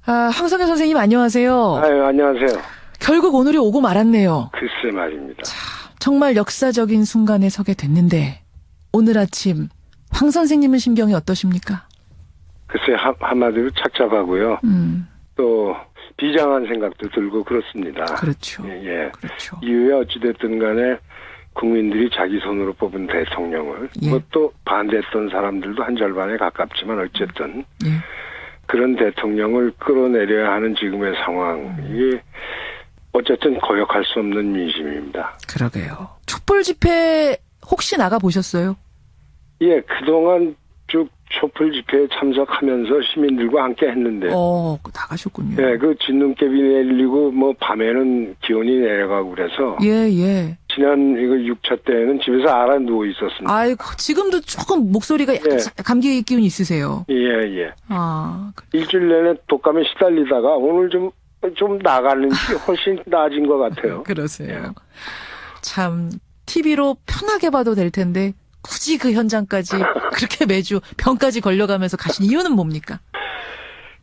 황성현 선생님 안녕하세요. 아유, 안녕하세요. 결국 오늘이 오고 말았네요. 글쎄 말입니다. 정말 역사적인 순간에 서게 됐는데 오늘 아침 황 선생님의 심경이 어떠십니까? 글쎄 한마디로 착잡하고요. 또 비장한 생각도 들고 그렇습니다. 그렇죠. 예. 그렇죠. 이후에 어찌됐든 간에 국민들이 자기 손으로 뽑은 대통령을 예. 뭐 또 반대했던 사람들도 한 절반에 가깝지만 어쨌든 예. 그런 대통령을 끌어내려야 하는 지금의 상황이 어쨌든 거역할 수 없는 민심입니다. 그러게요. 촛불 집회 혹시 나가 보셨어요? 예, 그동안 쭉 촛불 집회에 참석하면서 시민들과 함께 했는데 나가셨군요. 예, 그 진눈깨비 내리고 뭐 밤에는 기온이 내려가고 그래서 예. 지난 이거 6차 때는 집에서 알아 누워 있었습니다. 아이고, 지금도 조금 목소리가 약간 감기 기운이 있으세요. 예. 아, 일주일 내내 독감에 시달리다가 오늘 좀 나가는지 훨씬 나아진 것 같아요. 그러세요. 참 TV로 편하게 봐도 될 텐데 굳이 그 현장까지 그렇게 매주 병까지 걸려가면서 가신 이유는 뭡니까?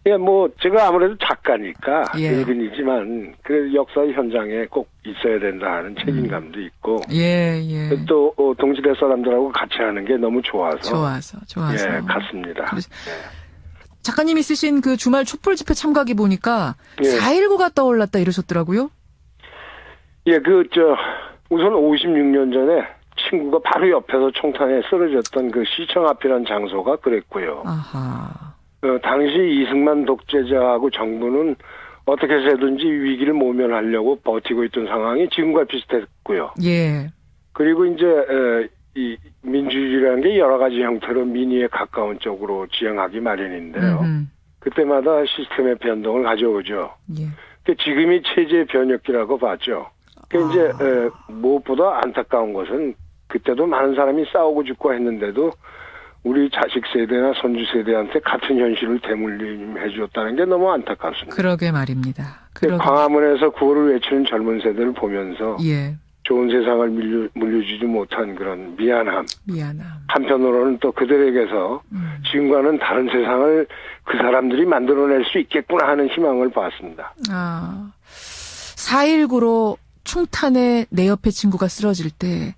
예, 뭐 제가 아무래도 작가니까 예. 일근이지만 그 역사 현장에 꼭 있어야 된다 하는 책임감도 있고 예. 또 동시대 사람들하고 같이 하는 게 너무 좋아서 좋아서 예, 갔습니다. 작가님이 쓰신 그 주말 촛불 집회 참가기 보니까 예. 4.19가 떠올랐다 이러셨더라고요. 예, 우선 56년 전에 친구가 바로 옆에서 총탄에 쓰러졌던 그 시청 앞이라는 장소가 그랬고요. 아하. 당시 이승만 독재자하고 정부는 어떻게 해서든지 위기를 모면하려고 버티고 있던 상황이 지금과 비슷했고요. 예. 그리고 이제 이 민주주의라는 게 여러 가지 형태로 민의에 가까운 쪽으로 지향하기 마련인데요. 그때마다 시스템의 변동을 가져오죠. 예. 지금이 체제 변혁기라고 봤죠. 이제 무엇보다 안타까운 것은 그때도 많은 사람이 싸우고 죽고 했는데도 우리 자식 세대나 손주 세대한테 같은 현실을 대물림해 주었다는 게 너무 안타깝습니다. 그러게 말입니다. 광화문에서 구호를 외치는 젊은 세대를 보면서 예. 좋은 세상을 물려주지 못한 그런 미안함. 한편으로는 또 그들에게서 지금과는 다른 세상을 그 사람들이 만들어낼 수 있겠구나 하는 희망을 봤습니다. 4.19로 총탄에 내 옆에 친구가 쓰러질 때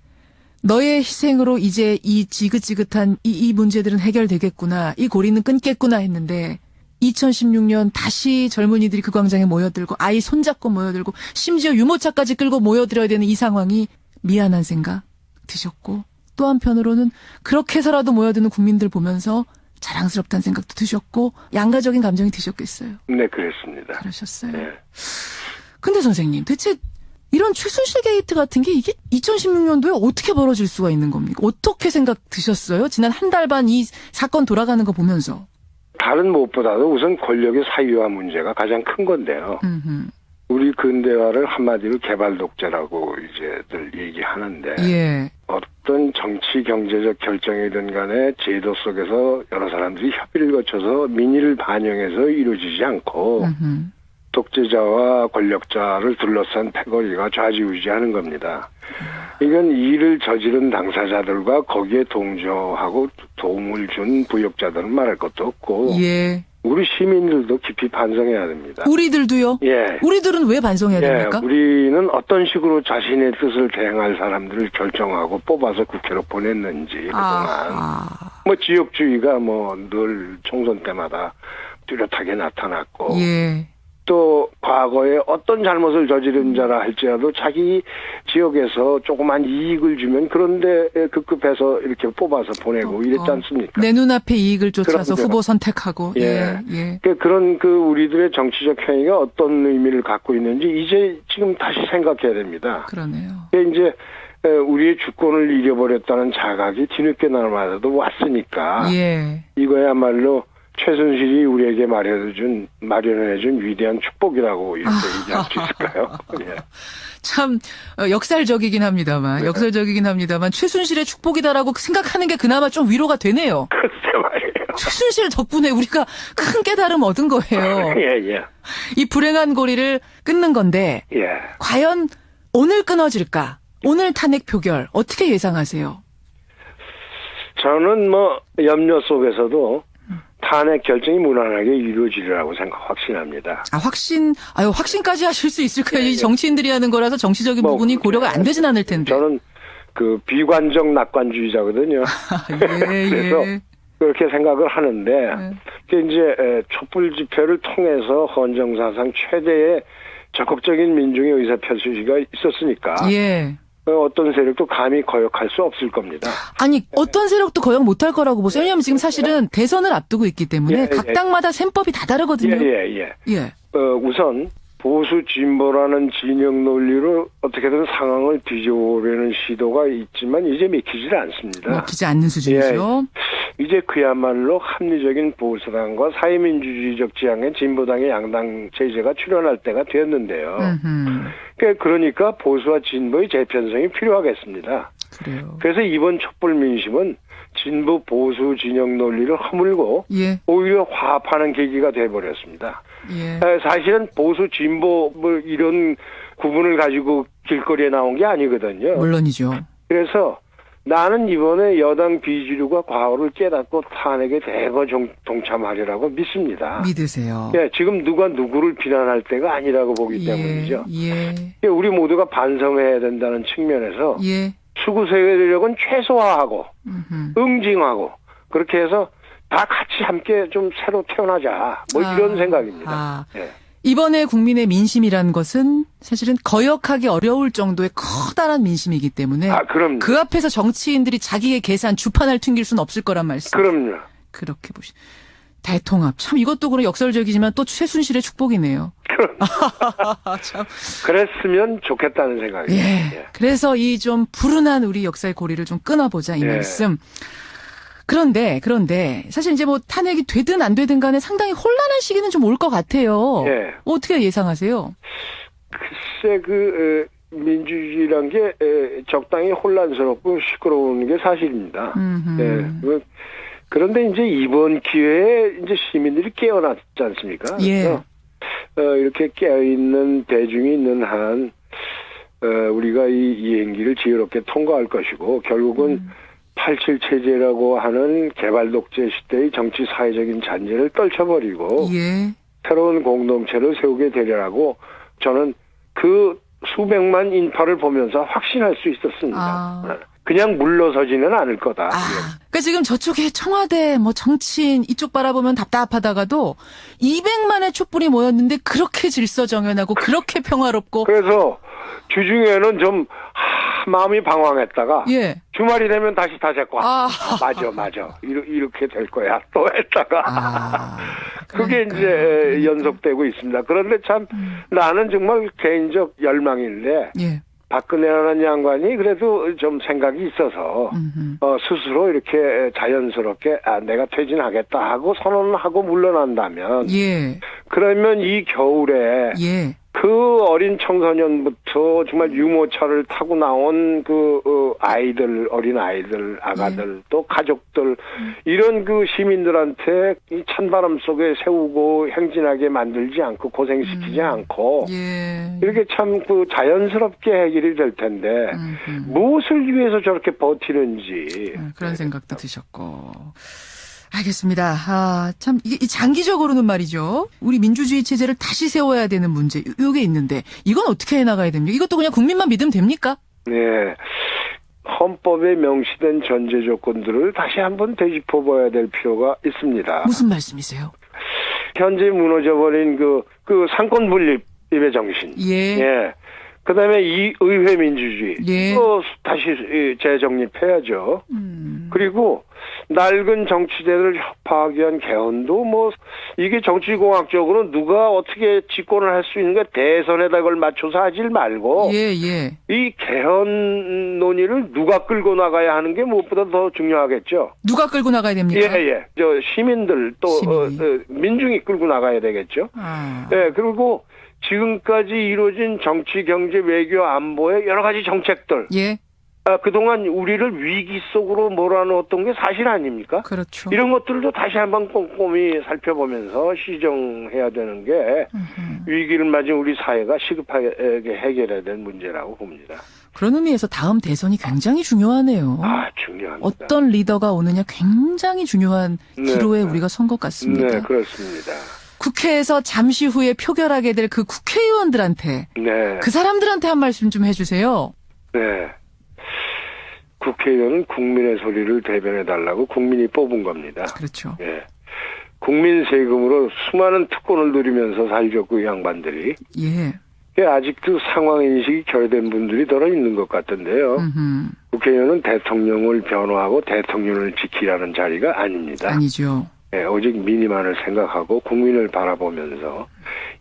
너의 희생으로 이제 이 지긋지긋한 이 문제들은 해결되겠구나. 이 고리는 끊겠구나 했는데 2016년 다시 젊은이들이 그 광장에 모여들고 아이 손잡고 모여들고 심지어 유모차까지 끌고 모여들어야 되는 이 상황이 미안한 생각 드셨고 또 한편으로는 그렇게 해서라도 모여드는 국민들 보면서 자랑스럽다는 생각도 드셨고 양가적인 감정이 드셨겠어요. 네, 그랬습니다. 그러셨어요. 네. 근데 선생님 대체 이런 최순실 게이트 같은 게 이게 2016년도에 어떻게 벌어질 수가 있는 겁니까? 어떻게 생각 드셨어요? 지난 한 달 반 이 사건 돌아가는 거 보면서. 다른 무엇보다도 우선 권력의 사유화 문제가 가장 큰 건데요. 우리 근대화를 한마디로 개발 독재라고 이제들 얘기하는데 예. 어떤 정치 경제적 결정이든 간에 제도 속에서 여러 사람들이 협의를 거쳐서 민의를 반영해서 이루어지지 않고 독재자와 권력자를 둘러싼 패거리가 좌지우지하는 겁니다. 이건 일을 저지른 당사자들과 거기에 동조하고 도움을 준 부역자들은 말할 것도 없고 예. 우리 시민들도 깊이 반성해야 됩니다. 우리들도요? 예. 우리들은 왜 반성해야 됩니까? 우리는 어떤 식으로 자신의 뜻을 대행할 사람들을 결정하고 뽑아서 국회로 보냈는지 그동안 뭐 지역주의가 뭐 늘 총선 때마다 뚜렷하게 나타났고 예. 또 과거에 어떤 잘못을 저지른 자라 할지라도 자기 지역에서 조그만 이익을 주면 그런데 급급해서 이렇게 뽑아서 보내고 이랬지 않습니까? 내 눈앞에 이익을 쫓아서 그럼요. 후보 선택하고. 예. 예. 그런 우리들의 정치적 행위가 어떤 의미를 갖고 있는지 이제 지금 다시 생각해야 됩니다. 그러네요. 이제 우리의 주권을 잃어버렸다는 자각이 뒤늦게나마라도 왔으니까 예. 이거야말로 최순실이 우리에게 마련해준 위대한 축복이라고 이렇게 얘기할 수 있을까요? 예. 참 역설적이긴 합니다만 최순실의 축복이다라고 생각하는 게 그나마 좀 위로가 되네요. 글쎄 말이에요. 최순실 덕분에 우리가 큰 깨달음 얻은 거예요. 예. 이 불행한 고리를 끊는 건데 예. 과연 오늘 끊어질까? 오늘 탄핵 표결 어떻게 예상하세요? 저는 뭐 염려 속에서도 탄핵 결정이 무난하게 이루어지리라고 확신합니다. 확신까지 하실 수 있을까요? 이 정치인들이 하는 거라서 정치적인 부분이 고려가 안 되진 않을 텐데. 저는 비관적 낙관주의자거든요. 그래서 그렇게 생각을 하는데, 이제 촛불 집회를 통해서 헌정사상 최대의 적극적인 민중의 의사 표시가 있었으니까. 어떤 세력도 감히 거역할 수 없을 겁니다. 아니, 어떤 세력도 거역 못할 거라고 보세요. 왜냐하면 지금 사실은 대선을 앞두고 있기 때문에 각 당마다 셈법이 다 다르거든요. 우선 보수 진보라는 진영 논리로 어떻게든 상황을 뒤집어보려는 시도가 있지만 이제 믿기질 않습니다. 믿기지 않는 수준이죠. 이제 그야말로 합리적인 보수당과 사회민주주의적 지향의 진보당의 양당 체제가 출현할 때가 되었는데요. 그러니까 보수와 진보의 재편성이 필요하겠습니다. 그래요. 그래서 이번 촛불 민심은 진보 보수 진영 논리를 허물고 오히려 화합하는 계기가 돼버렸습니다. 사실은 보수 진보 이런 구분을 가지고 길거리에 나온 게 아니거든요. 물론이죠. 그래서 나는 이번에 여당 비주류가 과오를 깨닫고 탄핵에 대거 동참하리라고 믿습니다. 믿으세요. 지금 누가 누구를 비난할 때가 아니라고 보기 때문이죠. 우리 모두가 반성해야 된다는 측면에서 수구 세력은 최소화하고 응징하고 그렇게 해서 다 같이 함께 좀 새로 태어나자. 이런 생각입니다. 이번에 국민의 민심이라는 것은 사실은 거역하기 어려울 정도의 커다란 민심이기 때문에 그럼요. 그 앞에서 정치인들이 자기의 계산 주판을 튕길 수는 없을 거란 말씀. 그럼요. 그렇게 대통합. 참 이것도 그런 역설적이지만 또 최순실의 축복이네요. 참. 그랬으면 좋겠다는 생각이에요. 그래서 이 좀 불운한 우리 역사의 고리를 좀 끊어보자 이 말씀. 그런데 사실 이제 탄핵이 되든 안 되든 간에 상당히 혼란한 시기는 좀 올 것 같아요. 어떻게 예상하세요? 글쎄 민주주의란 게 적당히 혼란스럽고 시끄러운 게 사실입니다. 그런데 이제 이번 기회에 이제 시민들이 깨어났지 않습니까? 이렇게 깨어있는 대중이 있는 한 우리가 이 행기를 지혜롭게 통과할 것이고 결국은 87 체제라고 하는 개발 독재 시대의 정치 사회적인 잔재를 떨쳐버리고 새로운 공동체를 세우게 되리라고 저는 그 수백만 인파를 보면서 확신할 수 있었습니다. 그냥 물러서지는 않을 거다. 그러니까 지금 저쪽에 청와대 정치인 이쪽 바라보면 답답하다가도 200만의 촛불이 모였는데 그렇게 질서정연하고 그렇게 평화롭고 그래서 주중에는 좀 마음이 방황했다가 주말이 되면 다시 다잡고 맞아 이렇게 될 거야 또 했다가 그게 이제 연속되고 있습니다. 그런데 참 나는 정말 개인적 열망인데 박근혜라는 양반이 그래도 좀 생각이 있어서 스스로 이렇게 자연스럽게 내가 퇴진하겠다 하고 선언하고 물러난다면 그러면 이 겨울에 그 어린 청소년부터 정말 유모차를 타고 나온 어린 아이들, 아가들, 또 가족들, 이런 시민들한테 이 찬바람 속에 세우고 행진하게 만들지 않고 고생시키지 않고, 이렇게 참 자연스럽게 해결이 될 텐데, 무엇을 위해서 저렇게 버티는지. 그런 생각도 드셨고. 알겠습니다. 참, 이게 장기적으로는 말이죠. 우리 민주주의 체제를 다시 세워야 되는 문제, 요게 있는데, 이건 어떻게 해나가야 됩니까? 이것도 그냥 국민만 믿으면 됩니까? 헌법에 명시된 전제 조건들을 다시 한번 되짚어봐야 될 필요가 있습니다. 무슨 말씀이세요? 현재 무너져버린 상권 분립의 정신. 그 다음에 이 의회 민주주의. 또 다시 재정립해야죠. 그리고 낡은 정치대를 협파하기 위한 개헌도 이게 정치공학적으로 누가 어떻게 집권을 할 수 있는가 대선에다 그걸 맞춰서 하지 말고 이 개헌 논의를 누가 끌고 나가야 하는 게 무엇보다 더 중요하겠죠. 누가 끌고 나가야 됩니까? 시민들 또 민중이 끌고 나가야 되겠죠. 그리고 지금까지 이루어진 정치, 경제, 외교, 안보의 여러 가지 정책들. 그동안 우리를 위기 속으로 몰아넣었던 게 사실 아닙니까? 그렇죠. 이런 것들도 다시 한번 꼼꼼히 살펴보면서 시정해야 되는 게 위기를 맞은 우리 사회가 시급하게 해결해야 될 문제라고 봅니다. 그런 의미에서 다음 대선이 굉장히 중요하네요. 중요합니다. 어떤 리더가 오느냐 굉장히 중요한 기로에 우리가 선 것 같습니다. 네, 그렇습니다. 국회에서 잠시 후에 표결하게 될 그 국회의원들한테, 네. 그 사람들한테 한 말씀 좀 해주세요. 네. 국회의원은 국민의 소리를 대변해달라고 국민이 뽑은 겁니다. 그렇죠. 예. 국민 세금으로 수많은 특권을 누리면서 살죠, 그 양반들이. 예. 아직도 상황인식이 결여된 분들이 더러 있는 것 같은데요. 국회의원은 대통령을 변호하고 대통령을 지키라는 자리가 아닙니다. 아니죠. 예, 오직 민의만을 생각하고 국민을 바라보면서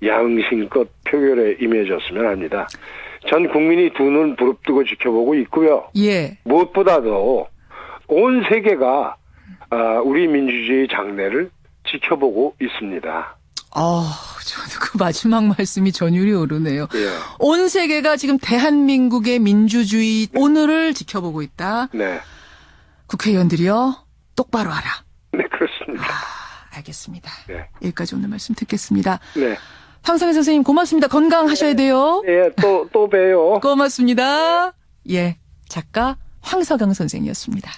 양심껏 표결에 임해줬으면 합니다. 전 국민이 두 눈 부릅뜨고 지켜보고 있고요. 예. 무엇보다도 온 세계가 우리 민주주의 장래를 지켜보고 있습니다. 저도 그 마지막 말씀이 전율이 오르네요. 예. 온 세계가 지금 대한민국의 민주주의 오늘을 지켜보고 있다. 네. 국회의원들이요, 똑바로 하라. 네, 그렇습니다. 알겠습니다. 네. 여기까지 오늘 말씀 듣겠습니다. 네. 황성현 선생님 고맙습니다. 건강하셔야 돼요. 예, 또 봬요. 고맙습니다. 예, 작가 황석영 선생이었습니다.